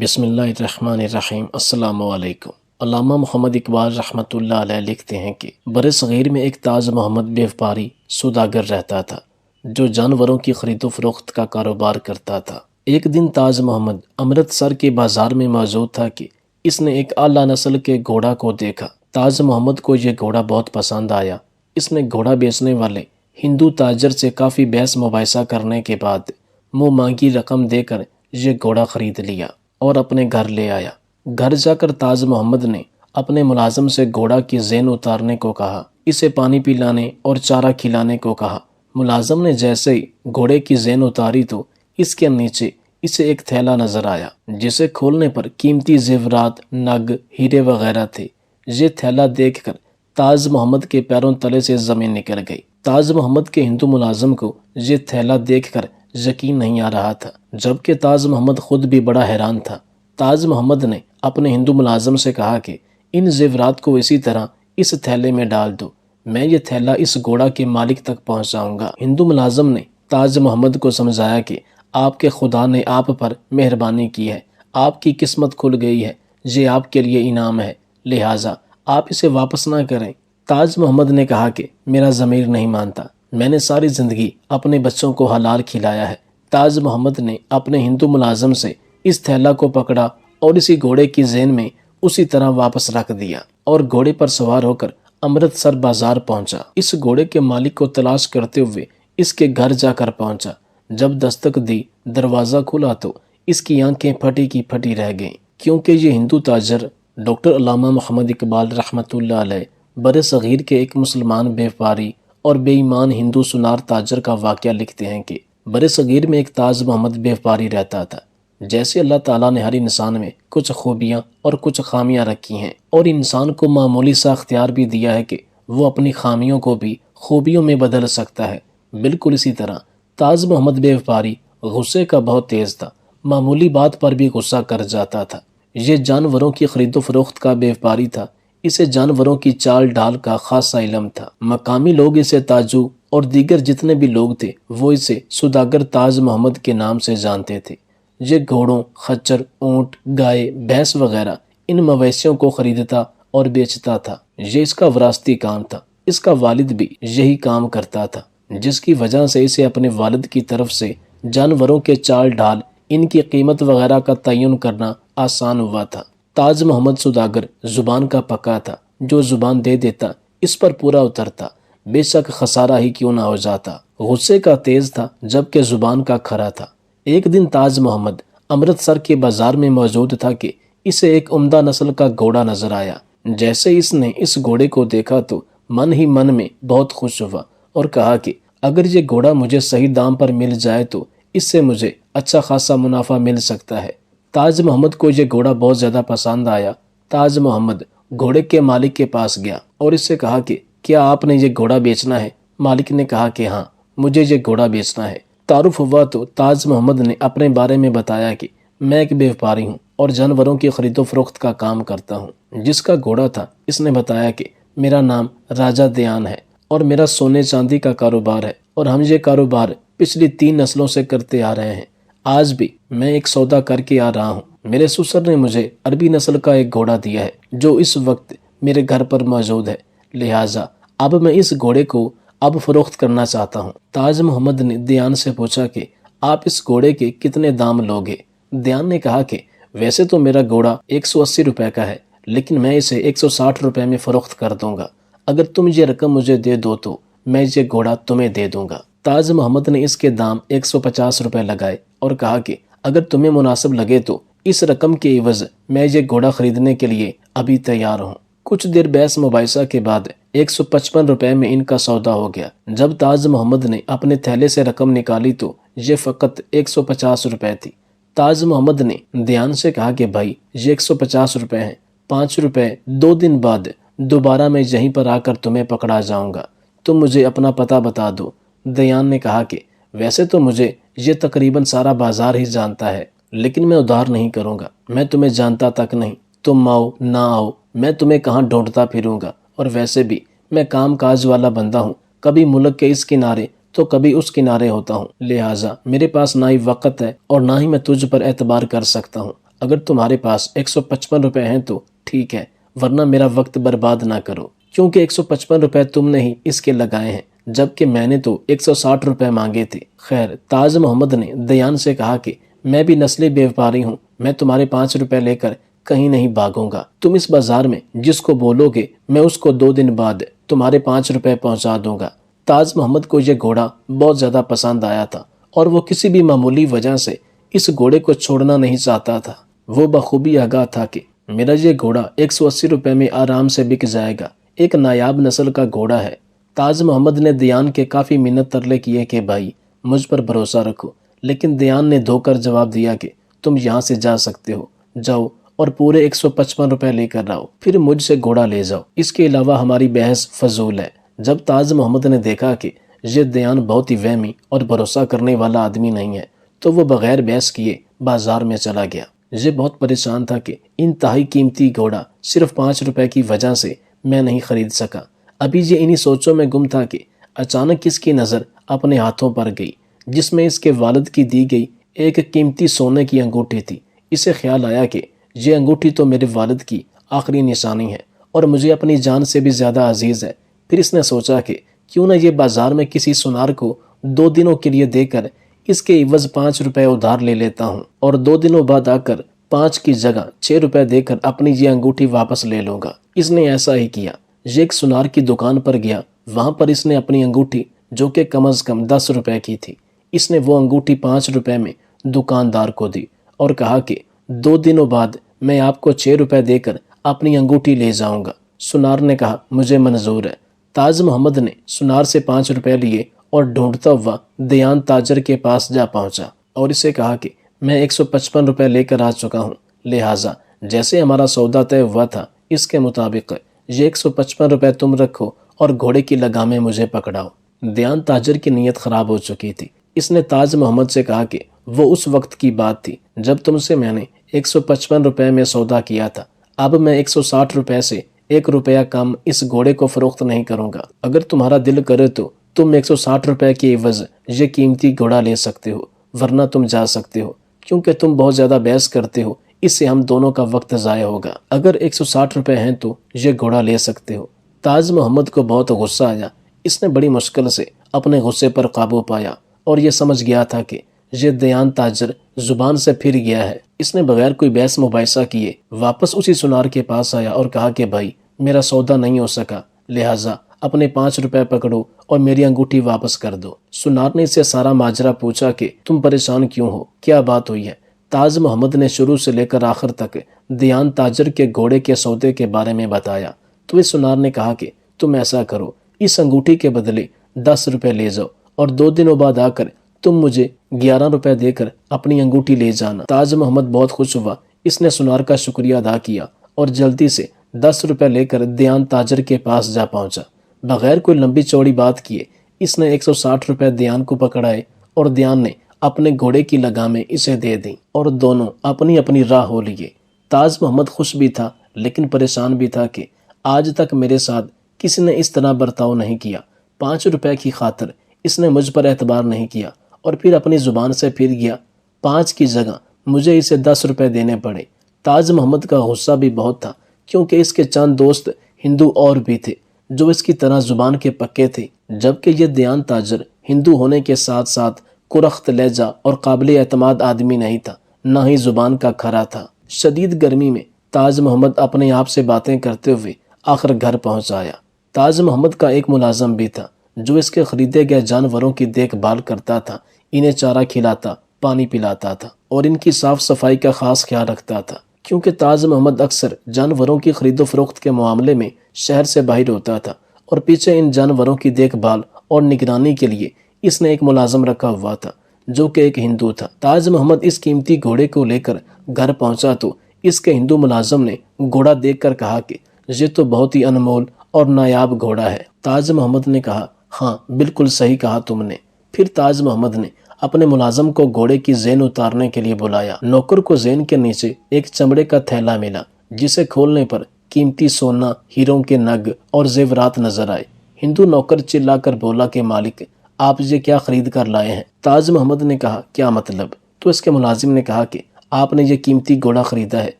بسم اللہ الرحمن الرحیم۔ السلام علیکم۔ علامہ محمد اقبال رحمۃ اللہ علیہ لکھتے ہیں کہ بر صغیر میں ایک تاج محمد بیوپاری سوداگر رہتا تھا جو جانوروں کی خرید و فروخت کا کاروبار کرتا تھا۔ ایک دن تاج محمد امرتسر کے بازار میں موجود تھا کہ اس نے ایک اعلیٰ نسل کے گھوڑا کو دیکھا۔ تاج محمد کو یہ گھوڑا بہت پسند آیا۔ اس نے گھوڑا بیچنے والے ہندو تاجر سے کافی بحث مباحثہ کرنے کے بعد منہ مانگی رقم دے کر یہ گھوڑا خرید لیا اور اپنے گھر لے آیا۔ گھر جا کر تاج محمد نے اپنے ملازم سے گھوڑا کی زین اتارنے کو کہا، اسے پانی پلانے اور چارہ کھلانے کو کہا۔ ملازم نے جیسے ہی گھوڑے کی زین اتاری تو اس کے نیچے اسے ایک تھیلا نظر آیا جسے کھولنے پر قیمتی زیورات، نگ، ہیرے وغیرہ تھے۔ یہ تھیلا دیکھ کر تاج محمد کے پیروں تلے سے زمین نکل گئی۔ تاج محمد کے ہندو ملازم کو یہ تھیلا دیکھ کر یقین نہیں آ رہا تھا، جبکہ تاج محمد خود بھی بڑا حیران تھا۔ تاج محمد نے اپنے ہندو ملازم سے کہا کہ ان زیورات کو اسی طرح اس تھیلے میں ڈال دو، میں یہ تھیلا اس گھوڑا کے مالک تک پہنچاؤں گا۔ ہندو ملازم نے تاج محمد کو سمجھایا کہ آپ کے خدا نے آپ پر مہربانی کی ہے، آپ کی قسمت کھل گئی ہے، یہ آپ کے لیے انعام ہے، لہٰذا آپ اسے واپس نہ کریں۔ تاج محمد نے کہا کہ میرا ضمیر نہیں مانتا، میں نے ساری زندگی اپنے بچوں کو حلال کھلایا ہے۔ تاج محمد نے اپنے ہندو ملازم سے اس تھیلا کو پکڑا اور اسی گھوڑے کی زین میں اسی طرح واپس رکھ دیا اور گھوڑے پر سوار ہو کر امرتسر بازار پہنچا۔ اس گھوڑے کے مالک کو تلاش کرتے ہوئے اس کے گھر جا کر پہنچا۔ جب دستک دی، دروازہ کھلا تو اس کی آنکھیں پھٹی کی پھٹی رہ گئیں، کیونکہ یہ ہندو تاجر ڈاکٹر علامہ محمد اقبال رحمۃ اللہ علیہ بر صغیر کے ایک مسلمان بیوپاری اور بے ایمان ہندو سنار تاجر کا واقعہ لکھتے ہیں کہ بر صغیر میں ایک تاج محمد بیوپاری رہتا تھا۔ جیسے اللہ تعالیٰ نے ہر انسان میں کچھ خوبیاں اور کچھ خامیاں رکھی ہیں اور انسان کو معمولی سا اختیار بھی دیا ہے کہ وہ اپنی خامیوں کو بھی خوبیوں میں بدل سکتا ہے، بالکل اسی طرح تاج محمد بیوپاری غصے کا بہت تیز تھا، معمولی بات پر بھی غصہ کر جاتا تھا۔ یہ جانوروں کی خرید و فروخت کا بیوپاری تھا، اسے جانوروں کی چال ڈھال کا خاصا علم تھا۔ مقامی لوگ اسے تاجو اور دیگر جتنے بھی لوگ تھے وہ اسے سوداگر تاج محمد کے نام سے جانتے تھے۔ یہ گھوڑوں، خچر، اونٹ، گائے، بھینس وغیرہ ان مویشیوں کو خریدتا اور بیچتا تھا۔ یہ اس کا وراثتی کام تھا۔ اس کا والد بھی یہی کام کرتا تھا، جس کی وجہ سے اسے اپنے والد کی طرف سے جانوروں کے چال ڈھال، ان کی قیمت وغیرہ کا تعین کرنا آسان ہوا تھا۔ تاج محمد سوداگر زبان کا پکا تھا، جو زبان دے دیتا اس پر پورا اترتا، بے شک خسارہ ہی کیوں نہ ہو جاتا۔ غصے کا تیز تھا جبکہ زبان کا کھرا تھا۔ ایک دن تاج محمد امرتسر کے بازار میں موجود تھا کہ اسے ایک عمدہ نسل کا گھوڑا نظر آیا۔ جیسے اس نے اس گھوڑے کو دیکھا تو من ہی من میں بہت خوش ہوا اور کہا کہ اگر یہ گھوڑا مجھے صحیح دام پر مل جائے تو اس سے مجھے اچھا خاصا منافع مل سکتا ہے۔ تاج محمد کو یہ گھوڑا بہت زیادہ پسند آیا۔ تاج محمد گھوڑے کے مالک کے پاس گیا اور اس سے کہا کہ کیا آپ نے یہ گھوڑا بیچنا ہے؟ مالک نے کہا کہ ہاں، مجھے یہ گھوڑا بیچنا ہے۔ تعارف ہوا تو تاج محمد نے اپنے بارے میں بتایا کہ میں ایک بیوپاری ہوں اور جانوروں کی خرید و فروخت کا کام کرتا ہوں۔ جس کا گھوڑا تھا اس نے بتایا کہ میرا نام راجہ دیان ہے اور میرا سونے چاندی کا کاروبار ہے اور ہم یہ کاروبار پچھلی 3 نسلوں سے کرتے آ رہے ہیں۔ آج بھی میں ایک سودا کر کے آ رہا ہوں۔ میرے سسر نے مجھے عربی نسل کا ایک گھوڑا دیا ہے جو اس وقت میرے گھر پر موجود ہے، لہٰذا اب میں اس گھوڑے کو اب فروخت کرنا چاہتا ہوں۔ تاج محمد نے دیان سے پوچھا کہ آپ اس گھوڑے کے کتنے دام لوگے؟ دیان نے کہا کہ ویسے تو میرا گھوڑا 180 روپے کا ہے، لیکن میں اسے 160 روپے میں فروخت کر دوں گا۔ اگر تم یہ رقم مجھے دے دو تو میں یہ گھوڑا تمہیں دے دوں گا۔ تاج محمد نے اس کے دام 150 روپے لگائے اور کہا کہ اگر تمہیں مناسب لگے تو اس رقم کے عوض میں یہ گھوڑا خریدنے کے لیے ابھی تیار ہوں۔ کچھ دیر بحث مباحثہ کے بعد 155 روپے میں ان کا سودا ہو گیا۔ جب تاج محمد نے اپنے تھیلے سے رقم نکالی تو یہ فقط 150 روپے تھی۔ تاج محمد نے دیان سے کہا کہ بھائی یہ 150 روپے ہیں، 5 روپے 2 دن بعد دوبارہ میں یہیں پر آ کر تمہیں پکڑا جاؤں گا، تم مجھے اپنا پتہ بتا دو۔ دیان نے کہا کہ ویسے تو مجھے یہ تقریباً سارا بازار ہی جانتا ہے، لیکن میں ادھار نہیں کروں گا، میں تمہیں جانتا تک نہیں، تم آؤ نہ آؤ میں تمہیں کہاں ڈھونڈتا پھروں گا، اور ویسے بھی میں کام کاج والا بندہ ہوں، کبھی ملک کے اس کنارے تو کبھی اس کنارے ہوتا ہوں، لہٰذا میرے پاس نہ ہی وقت ہے اور نہ ہی میں تجھ پر اعتبار کر سکتا ہوں۔ اگر تمہارے پاس 155 روپے ہیں تو ٹھیک ہے، ورنہ میرا وقت برباد نہ کرو، کیونکہ 155 روپے تم نے ہی اس کے لگائے ہیں، جبکہ میں نے تو 160 روپے مانگے تھے۔ خیر، تاج محمد نے دیان سے کہا کہ میں بھی نسلی بیوپاری ہوں، میں تمہارے 5 روپے لے کر کہیں نہیں بھاگوں گا۔ تم اس بازار میں جس کو بولو گے میں اس کو 2 دن بعد تمہارے 5 روپے پہنچا دوں گا۔ تاج محمد کو یہ گھوڑا بہت زیادہ پسند آیا تھا اور وہ کسی بھی معمولی وجہ سے اس گھوڑے کو چھوڑنا نہیں چاہتا تھا۔ وہ بخوبی آگاہ تھا کہ میرا یہ گھوڑا 180 روپے میں آرام سے بک جائے گا، ایک نایاب نسل کا گھوڑا ہے۔ تاج محمد نے دیان کے کافی منت ترلے کیے کہ بھائی مجھ پر بھروسہ رکھو، لیکن دیان نے دھو کر جواب دیا کہ تم یہاں سے جا سکتے ہو، جاؤ اور پورے 155 روپے لے کر آؤ، پھر مجھ سے گھوڑا لے جاؤ، اس کے علاوہ ہماری بحث فضول ہے۔ جب تاج محمد نے دیکھا کہ یہ دیان بہت ہی وہمی اور بھروسہ کرنے والا آدمی نہیں ہے تو وہ بغیر بحث کیے بازار میں چلا گیا۔ یہ بہت پریشان تھا کہ انتہائی قیمتی گھوڑا صرف 5 روپے کی وجہ سے میں نہیں خرید سکا۔ ابھی یہ انہی سوچوں میں گم تھا کہ اچانک اس کی نظر اپنے ہاتھوں پر گئی، جس میں اس کے والد کی دی گئی ایک قیمتی سونے کی انگوٹھی تھی۔ اسے خیال آیا کہ یہ انگوٹھی تو میرے والد کی آخری نشانی ہے اور مجھے اپنی جان سے بھی زیادہ عزیز ہے۔ پھر اس نے سوچا کہ کیوں نہ یہ بازار میں کسی سونار کو 2 دنوں کے لیے دے کر اس کے عوض 5 روپے ادھار لے لیتا ہوں اور 2 دنوں بعد آ کر 5 کی جگہ 6 روپے دے کر اپنی یہ انگوٹھی واپس لے لوں گا۔ اس نے ایسا ہی کیا۔ یہ ایک سونار کی دکان پر گیا، وہاں پر اس نے اپنی انگوٹھی جو کہ کم از کم 10 روپے کی تھی، اس نے وہ انگوٹھی 5 روپے میں دکاندار کو دی اور کہا کہ 2 دنوں بعد میں آپ کو 6 روپے دے کر اپنی انگوٹھی لے جاؤں گا۔ سونار نے کہا مجھے منظور ہے۔ تاج محمد نے سونار سے 5 روپے لیے اور ڈھونڈتا ہوا دیان تاجر کے پاس جا پہنچا اور اسے کہا کہ میں 155 روپے لے کر آ چکا ہوں، لہٰذا جیسے ہمارا سودا طے ہوا تھا اس کے مطابق یہ 155 روپے تم رکھو اور گھوڑے کی لگامیں مجھے پکڑاؤ۔ دیان تاجر کی نیت خراب ہو چکی تھی۔ اس نے تاج محمد سے کہا کہ وہ اس وقت کی بات تھی جب تم سے میں نے 155 روپے میں سودا کیا تھا، اب میں 160 روپے سے 1 روپیہ کم اس گھوڑے کو فروخت نہیں کروں گا۔ اگر تمہارا دل کرے تو تم 160 روپے کے عوض یہ قیمتی گھوڑا لے سکتے ہو، ورنہ تم جا سکتے ہو، کیونکہ تم بہت زیادہ بحث کرتے ہو، اس سے ہم دونوں کا وقت ضائع ہوگا۔ اگر 160 روپے ہیں تو یہ گھوڑا لے سکتے ہو۔ تاج محمد کو بہت غصہ آیا۔ اس نے بڑی مشکل سے اپنے غصے پر قابو پایا اور یہ سمجھ گیا تھا کہ یہ دیان تاجر زبان سے پھر گیا ہے۔ اس نے بغیر کوئی بحث مباحثہ کیے واپس اسی سونار کے پاس آیا اور کہا کہ بھائی میرا سودا نہیں ہو سکا، لہٰذا اپنے 5 روپے پکڑو اور میری انگوٹھی واپس کر دو۔ سونار نے اس سے سارا ماجرا پوچھا کہ تم پریشان کیوں ہو، کیا بات ہوئی ہے؟ تاج محمد نے شروع سے لے کر آخر تک دیان تاجر کے گھوڑے کے سودے کے بارے میں بتایا تو اس سونار نے کہا کہ تم ایسا کرو، اس انگوٹھی کے بدلے 10 روپے لے جاؤ اور 2 دنوں بعد آ کر تم مجھے 11 روپے دے کر اپنی انگوٹھی لے جانا۔ تاج محمد بہت خوش ہوا۔ اس نے سونار کا شکریہ ادا کیا اور جلدی سے 10 روپے لے کر دیان تاجر کے پاس جا پہنچا۔ بغیر کوئی لمبی چوڑی بات کیے اس نے 160 روپے دیان کو پکڑائے اور دیان نے اپنے گھوڑے کی لگامیں اسے دے دیں اور دونوں اپنی اپنی راہ ہو لیے۔ تاج محمد خوش بھی تھا لیکن پریشان بھی تھا کہ آج تک میرے ساتھ کسی نے اس طرح برتاؤ نہیں کیا۔ 5 روپے کی خاطر اس نے مجھ پر اعتبار نہیں کیا اور پھر اپنی زبان سے پھر گیا۔ 5 کی جگہ مجھے اسے 10 روپے دینے پڑے۔ تاج محمد کا غصہ بھی بہت تھا کیونکہ اس کے چند دوست ہندو اور بھی تھے جو اس کی طرح زبان کے پکے تھے، جبکہ یہ دیان تاجر ہندو ہونے کے ساتھ ساتھ کرخت لہجہ اور قابل اعتماد آدمی نہیں تھا، نہ ہی زبان کا کھرا تھا۔ شدید گرمی میں تاج محمد اپنے آپ سے باتیں کرتے ہوئے آخر گھر پہنچ آیا۔ تاج محمد کا ایک ملازم بھی تھا جو اس کے خریدے گئے جانوروں کی دیکھ بھال کرتا تھا، انہیں چارہ کھلاتا، پانی پلاتا تھا اور ان کی صاف صفائی کا خاص خیال رکھتا تھا۔ کیونکہ تاج محمد اکثر جانوروں کی خرید و فروخت کے معاملے میں شہر سے باہر ہوتا تھا اور پیچھے ان جانوروں کی دیکھ بھال اور نگرانی کے لیے اس نے ایک ملازم رکھا ہوا تھا جو کہ ایک ہندو تھا۔ تاج محمد اس قیمتی گھوڑے کو لے کر گھر پہنچا تو اس کے ہندو ملازم نے گھوڑا دیکھ کر کہا کہ یہ تو بہت ہی انمول اور نایاب گھوڑا ہے۔ تاج محمد نے کہا ہاں بالکل صحیح کہا تم نے۔ پھر تاج محمد نے اپنے ملازم کو گھوڑے کی زین اتارنے کے لیے بلایا۔ نوکر کو زین کے نیچے ایک چمڑے کا تھیلا ملا جسے کھولنے پر قیمتی سونا، ہیروں کے نگ اور زیورات نظر آئے۔ ہندو نوکر چلا کر بولا کہ مالک آپ یہ کیا خرید کر لائے ہیں؟ تاج محمد نے کہا کیا مطلب؟ تو اس کے ملازم نے کہا کہ آپ نے یہ قیمتی گھوڑا خریدا ہے،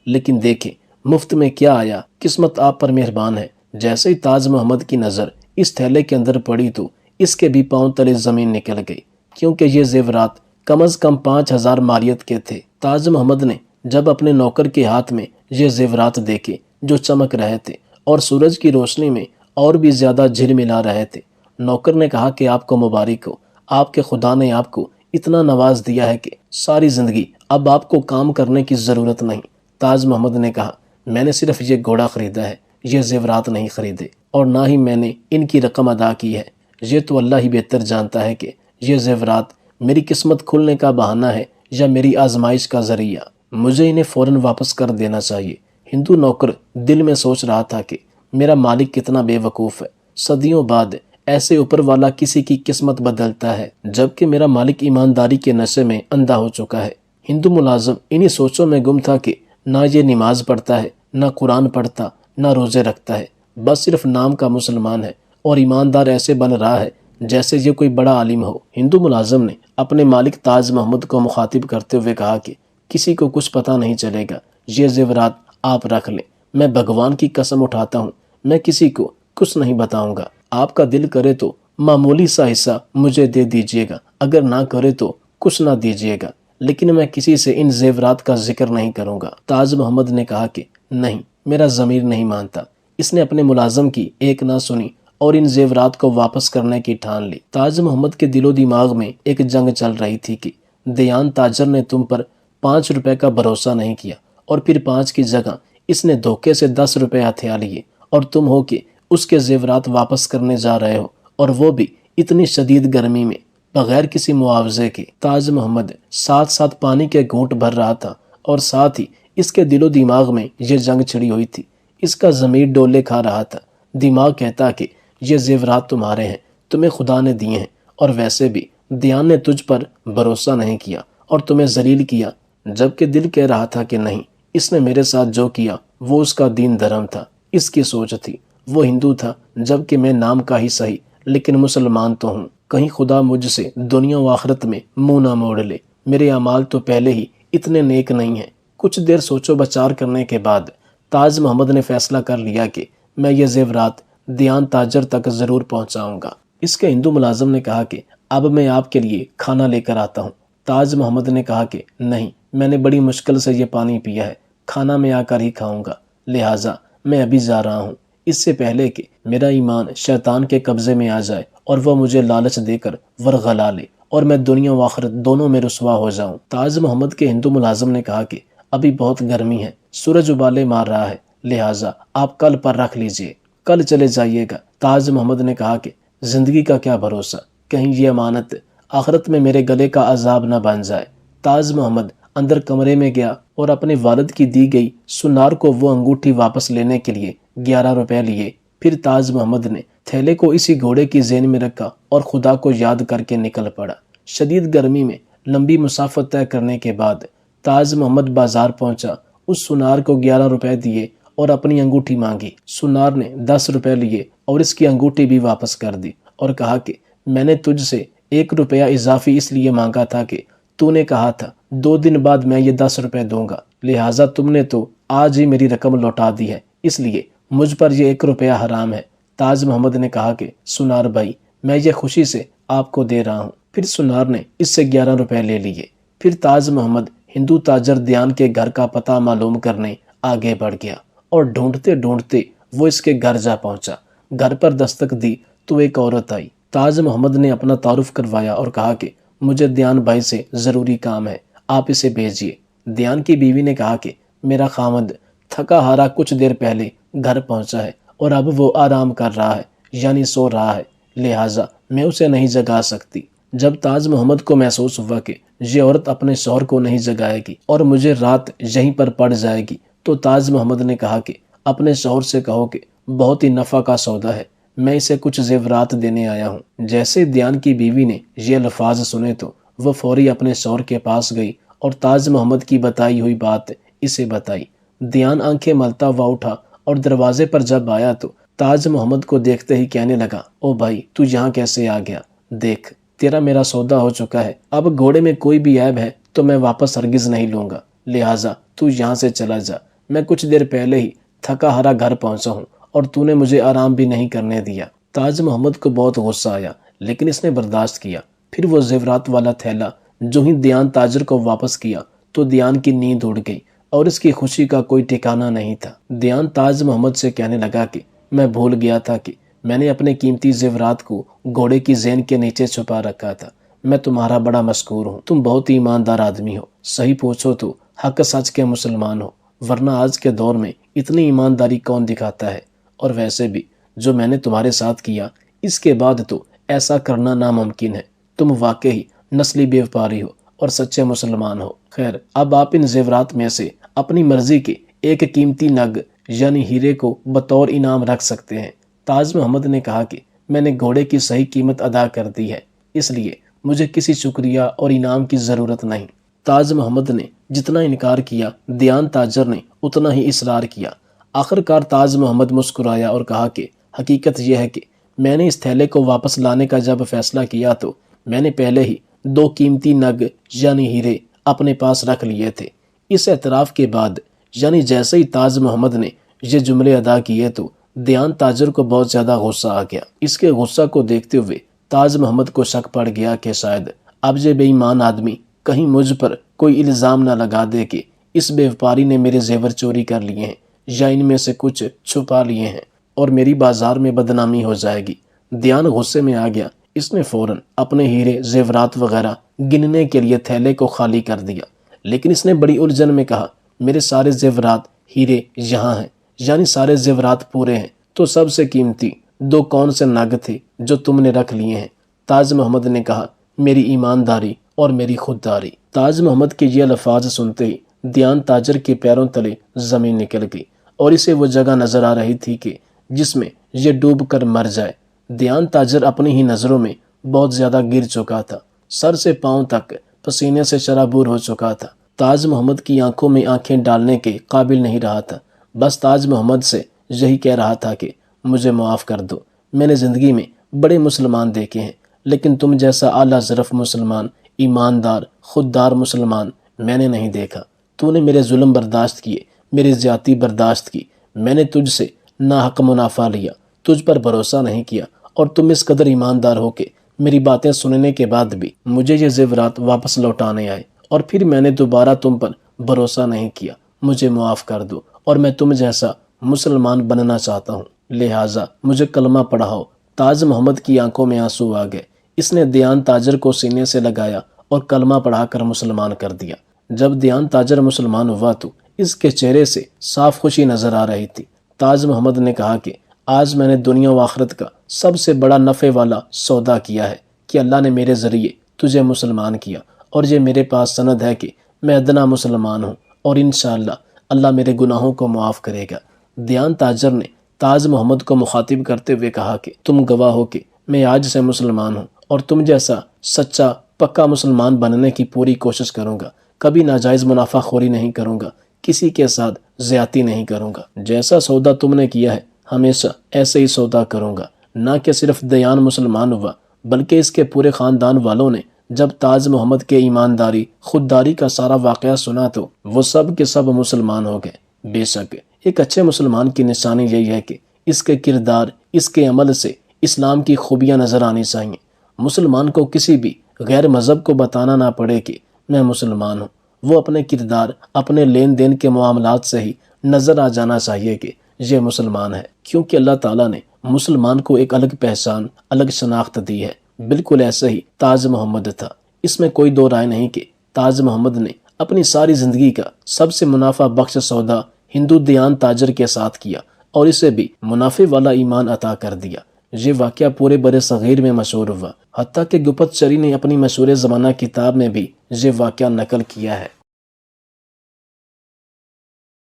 لیکن دیکھیں مفت میں کیا آیا، قسمت آپ پر مہربان ہے۔ جیسے ہی تاج محمد کی نظر اس تھیلے کے اندر پڑی تو اس کے بھی پاؤں تلے زمین نکل گئی، کیونکہ یہ زیورات کم از کم 5,000 مالیت کے تھے۔ تاج محمد نے جب اپنے نوکر کے ہاتھ میں یہ زیورات دیکھے جو چمک رہے تھے اور سورج کی روشنی میں اور بھی زیادہ جھلملا رہے تھے، نوکر نے کہا کہ آپ کو مبارک ہو، آپ کے خدا نے آپ کو اتنا نواز دیا ہے کہ ساری زندگی اب آپ کو کام کرنے کی ضرورت نہیں۔ تاج محمد نے کہا، میں نے صرف یہ گھوڑا خریدا ہے، یہ زیورات نہیں خریدے، اور نہ ہی میں نے ان کی رقم ادا کی ہے۔ یہ تو اللہ ہی بہتر جانتا ہے کہ یہ زیورات میری قسمت کھلنے کا بہانہ ہے یا میری آزمائش کا ذریعہ۔ مجھے انہیں فوراً واپس کر دینا چاہیے۔ ہندو نوکر دل میں سوچ رہا تھا کہ میرا مالک کتنا بے وقوف ہے، صدیوں بعد ایسے اوپر والا کسی کی قسمت بدلتا ہے، جبکہ میرا مالک ایمانداری کے نشے میں اندھا ہو چکا ہے۔ ہندو ملازم انہی سوچوں میں گم تھا کہ نہ یہ نماز پڑھتا ہے، نہ قرآن پڑھتا، نہ روزے رکھتا ہے، بس صرف نام کا مسلمان ہے اور ایماندار ایسے بن رہا ہے جیسے یہ کوئی بڑا عالم ہو۔ ہندو ملازم نے اپنے مالک تاج محمد کو مخاطب کرتے ہوئے کہا کہ کسی کو کچھ پتہ نہیں چلے گا، یہ زیورات آپ رکھ لیں، میں بھگوان کی قسم اٹھاتا ہوں میں کسی کو کچھ نہیں بتاؤں گا۔ آپ کا دل کرے تو معمولی سا حصہ مجھے دے دیجیے گا، اگر نہ کرے تو کچھ نہ دیجیے گا، لیکن میں کسی سے ان زیورات کا ذکر نہیں کروں گا۔ تاج محمد نے کہا کہ نہیں، میرا ضمیر نہیں مانتا۔ اس نے اپنے ملازم کی ایک نہ سنی اور ان زیورات کو واپس کرنے کی ٹھان لی۔ تاج محمد کے دل و دماغ میں ایک جنگ چل رہی تھی کہ دیان تاجر نے تم پر 5 روپے کا بھروسہ نہیں کیا، اور پھر 5 کی جگہ اس نے دھوکے سے 10 روپے ہتھیا لیے، اور تم ہو کہ اس کے زیورات واپس کرنے جا رہے ہو، اور وہ بھی اتنی شدید گرمی میں بغیر کسی معاوضے کے۔ تاج محمد ساتھ ساتھ پانی کے گھونٹ بھر رہا تھا، اور ساتھ ہی اس کے دل و دماغ میں یہ جنگ چھڑی ہوئی تھی۔ اس کا ضمیر ڈولے کھا رہا تھا۔ دماغ کہتا کہ یہ زیورات تمہارے ہیں، تمہیں خدا نے دیے ہیں، اور ویسے بھی دیان نے تجھ پر بھروسہ نہیں کیا اور تمہیں ذلیل کیا، جبکہ دل کہہ رہا تھا کہ نہیں، اس نے میرے ساتھ جو کیا وہ اس کا دین دھرم تھا، اس کی سوچ تھی۔ وہ ہندو تھا، جبکہ میں نام کا ہی صحیح لیکن مسلمان تو ہوں۔ کہیں خدا مجھ سے دنیا و آخرت میں منہ نہ موڑ لے، میرے اعمال تو پہلے ہی اتنے نیک نہیں ہیں۔ کچھ دیر سوچو بچار کرنے کے بعد تاج محمد نے فیصلہ کر لیا کہ میں یہ زیورات دیان تاجر تک ضرور پہنچاؤں گا۔ اس کے ہندو ملازم نے کہا کہ اب میں آپ کے لیے کھانا لے کر آتا ہوں۔ تاج محمد نے کہا کہ نہیں، میں نے بڑی مشکل سے یہ پانی پیا ہے، کھانا میں آ کر ہی کھاؤں گا، لہٰذا میں ابھی جا رہا ہوں، اس سے پہلے کہ میرا ایمان شیطان کے قبضے میں آ جائے اور وہ مجھے لالچ دے کر ورغلا لے اور میں دنیا و آخرت دونوں میں رسوا ہو جاؤں۔ تاج محمد کے ہندو ملازم نے کہا کہ ابھی بہت گرمی ہے، سورج ابالے مار رہا ہے، لہٰذا آپ کل پر رکھ لیجئے، کل چلے جائیے گا۔ تاج محمد نے کہا کہ زندگی کا کیا بھروسہ، کہیں یہ امانت آخرت میں میرے گلے کا عذاب نہ بن جائے۔ تاج محمد اندر کمرے میں گیا اور اپنے والد کی دی گئی سنار کو وہ انگوٹھی واپس لینے کے لیے 11 روپے لیے۔ پھر تاج محمد نے تھیلے کو اسی گھوڑے کی زین میں رکھا اور خدا کو یاد کر کے نکل پڑا۔ شدید گرمی میں لمبی مسافت طے کرنے کے بعد تاج محمد بازار پہنچا، اس سنار کو 11 روپے دیے اور اپنی انگوٹھی مانگی۔ سنار نے 10 روپے لیے اور اس کی انگوٹھی بھی واپس کر دی اور کہا کہ میں نے تجھ سے 1 روپیہ اضافی اس لیے مانگا تھا کہ تو نے کہا تھا 2 دن بعد میں یہ 10 روپے دوں گا، لہٰذا تم نے تو آج ہی میری رقم لوٹا دی ہے، اس لیے مجھ پر یہ 1 روپیہ حرام ہے۔ تاج محمد نے کہا کہ سنار بھائی، میں یہ خوشی سے آپ کو دے رہا ہوں۔ پھر سنار نے اس سے 11 روپے لے لیے۔ پھر تاج محمد ہندو تاجر دیان کے گھر کا پتہ معلوم کرنے آگے بڑھ گیا اور ڈھونڈتے ڈھونڈتے وہ اس کے گھر جا پہنچا۔ گھر پر دستک دی تو ایک عورت آئی۔ تاج محمد نے اپنا تعارف کروایا اور کہا کہ مجھے دیان بھائی سے ضروری کام ہے، آپ اسے بھیجیے۔ دیان کی بیوی نے کہا کہ میرا خامد تھکا ہارا کچھ دیر پہلے گھر پہنچا ہے اور اب وہ آرام کر رہا ہے، یعنی سو رہا ہے، لہٰذا میں اسے نہیں جگا سکتی۔ جب تاج محمد کو محسوس ہوا کہ یہ عورت اپنے شوہر کو نہیں جگائے گی اور مجھے رات یہیں پر پڑ جائے گی، تو تاج محمد نے کہا کہ اپنے شوہر سے کہو کہ بہت ہی نفع کا سودا ہے، میں اسے کچھ زیورات دینے آیا ہوں۔ جیسے دیان کی بیوی نے یہ الفاظ سنے تو وہ فوری اپنے شوہر کے پاس گئی اور تاج محمد کی بتائی ہوئی بات اسے بتائی۔ دیان آنکھیں ملتا ہوا اٹھا اور دروازے پر جب آیا تو تاج محمد کو دیکھتے ہی کہنے لگا، او بھائی، تو یہاں کیسے آ گیا؟ دیکھ، تیرا میرا سودا ہو چکا ہے، اب گھوڑے میں کوئی بھی عیب ہے تو میں واپس ہرگز نہیں لوں گا، لہٰذا تو یہاں سے چلا جا، میں کچھ دیر پہلے ہی تھکا ہرا گھر پہنچا ہوں اور تو نے مجھے آرام بھی نہیں کرنے دیا۔ تاج محمد کو بہت غصہ آیا لیکن اس نے برداشت کیا۔ پھر وہ زیورات والا تھیلا جو ہی دیان تاجر کو واپس کیا تو دیان کی نیند اڑ گئی اور اس کی خوشی کا کوئی ٹھکانہ نہیں تھا۔ دیان تاج محمد سے کہنے لگا کہ میں بھول گیا تھا کہ میں نے اپنے قیمتی زیورات کو گھوڑے کی زین کے نیچے چھپا رکھا تھا۔ میں تمہارا بڑا مشکور ہوں، تم بہت ہی ایماندار آدمی ہو، صحیح پوچھو تو حق سچ کے مسلمان ہو، ورنہ آج کے دور میں اتنی ایمانداری کون دکھاتا ہے؟ اور ویسے بھی جو میں نے تمہارے ساتھ کیا اس کے بعد تو ایسا کرنا ناممکن ہے۔ تم واقعی نسلی بیوپاری ہو اور سچے مسلمان ہو۔ خیر، اب آپ ان زیورات میں سے اپنی مرضی کے ایک قیمتی نگ یعنی ہیرے کو بطور انعام رکھ سکتے ہیں۔ تاج محمد نے کہا کہ میں نے گھوڑے کی صحیح قیمت ادا کر دی ہے، اس لیے مجھے کسی شکریہ اور انعام کی ضرورت نہیں۔ تاج محمد نے جتنا انکار کیا دیان تاجر نے اتنا ہی اصرار کیا۔ آخرکار تاج محمد مسکرایا اور کہا کہ حقیقت یہ ہے کہ میں نے اس تھیلے کو واپس لانے کا جب فیصلہ کیا تو میں نے پہلے ہی 2 قیمتی نگ یعنی ہیرے اپنے پاس رکھ لیے تھے۔ اس اعتراف کے بعد یعنی جیسے ہی تاج محمد نے یہ جملے ادا کیے تو دیان تاجر کو بہت زیادہ غصہ آ گیا۔ اس کے غصہ کو دیکھتے ہوئے تاج محمد کو شک پڑ گیا کہ شاید اب یہ بے ایمان آدمی کہیں مجھ پر کوئی الزام نہ لگا دے کہ اس بیوپاری نے میرے زیور چوری کر لیے ہیں یا ان میں سے کچھ چھپا لیے ہیں اور میری بازار میں بدنامی ہو جائے گی۔ دیان غصے میں آ گیا۔ اس نے فوراً اپنے ہیرے زیورات وغیرہ گننے کے لیے تھیلے کو خالی کر دیا، لیکن اس نے بڑی الجھن میں کہا میرے سارے زیورات ہیرے یہاں ہیں، یعنی سارے زیورات پورے ہیں، تو سب سے قیمتی 2 کون سے نگ تھے جو تم نے رکھ لیے ہیں؟ تاج محمد نے کہا میری ایمانداری اور میری خودداری۔ تاج محمد کے یہ الفاظ سنتے ہی دیان تاجر کے پیروں تلے زمین نکل گئی اور اسے وہ جگہ نظر آ رہی تھی کہ جس میں یہ ڈوب کر مر جائے۔ دیان تاجر اپنی ہی نظروں میں بہت زیادہ گر چکا تھا، سر سے پاؤں تک پسینے سے شرابور ہو چکا تھا۔ تاج محمد کی آنکھوں میں آنکھیں ڈالنے کے قابل نہیں رہا تھا، بس تاج محمد سے یہی کہہ رہا تھا کہ مجھے معاف کر دو، میں نے زندگی میں بڑے مسلمان دیکھے ہیں لیکن تم جیسا اعلیٰ ظرف مسلمان، ایماندار، خوددار مسلمان میں نے نہیں دیکھا۔ تو نے میرے ظلم برداشت کیے، میری زیادتی برداشت کی، میں نے تجھ سے ناحق منافع لیا، تجھ پر بھروسہ نہیں کیا اور تم اس قدر ایماندار ہو کہ میری باتیں سننے کے بعد بھی مجھے یہ زیورات واپس لوٹانے آئے اور پھر میں نے دوبارہ تم پر بھروسہ نہیں کیا۔ مجھے معاف کر دو اور میں تم جیسا مسلمان بننا چاہتا ہوں، لہٰذا مجھے کلمہ پڑھاؤ۔ تاج محمد کی آنکھوں میں آنسو آ گئے۔ اس نے دیان تاجر کو سینے سے لگایا اور کلمہ پڑھا کر مسلمان کر دیا۔ جب دیان تاجر مسلمان ہوا تو اس کے چہرے سے صاف خوشی نظر آ رہی تھی۔ تاج محمد نے کہا کہ آج میں نے دنیا و آخرت کا سب سے بڑا نفع والا سودا کیا ہے کہ اللہ نے میرے ذریعے تجھے مسلمان کیا، اور یہ میرے پاس سند ہے کہ میں ادنا مسلمان ہوں اور انشاءاللہ اللہ میرے گناہوں کو معاف کرے گا۔ دیان تاجر نے تاج محمد کو مخاطب کرتے ہوئے کہا کہ تم گواہ ہو کہ میں آج سے مسلمان ہوں اور تم جیسا سچا پکا مسلمان بننے کی پوری کوشش کروں گا، کبھی ناجائز منافع خوری نہیں کروں گا، کسی کے ساتھ زیادتی نہیں کروں گا، جیسا سودا تم نے کیا ہے ہمیشہ ایسے ہی سودا کروں گا۔ نہ کہ صرف دیان مسلمان ہوا بلکہ اس کے پورے خاندان والوں نے جب تاج محمد کے ایمانداری خودداری کا سارا واقعہ سنا تو وہ سب کے سب مسلمان ہو گئے۔ بے شک ایک اچھے مسلمان کی نشانی یہی ہے کہ اس کے کردار، اس کے عمل سے اسلام کی خوبیاں نظر آنی چاہیے۔ مسلمان کو کسی بھی غیر مذہب کو بتانا نہ پڑے کہ میں مسلمان ہوں، وہ اپنے کردار، اپنے لین دین کے معاملات سے ہی نظر آ جانا چاہیے کہ یہ مسلمان ہے، کیونکہ اللہ تعالیٰ نے مسلمان کو ایک الگ پہچان، الگ شناخت دی ہے۔ بالکل ایسے ہی تاج محمد تھا۔ اس میں کوئی دو رائے نہیں کہ تاج محمد نے اپنی ساری زندگی کا سب سے منافع بخش سودا ہندو دیان تاجر کے ساتھ کیا اور اسے بھی منافع والا ایمان عطا کر دیا۔ یہ واقعہ پورے برِ صغیر میں مشہور ہوا، حتیٰ کہ گپت چری نے اپنی مشہور زمانہ کتاب میں بھی یہ واقعہ نقل کیا ہے۔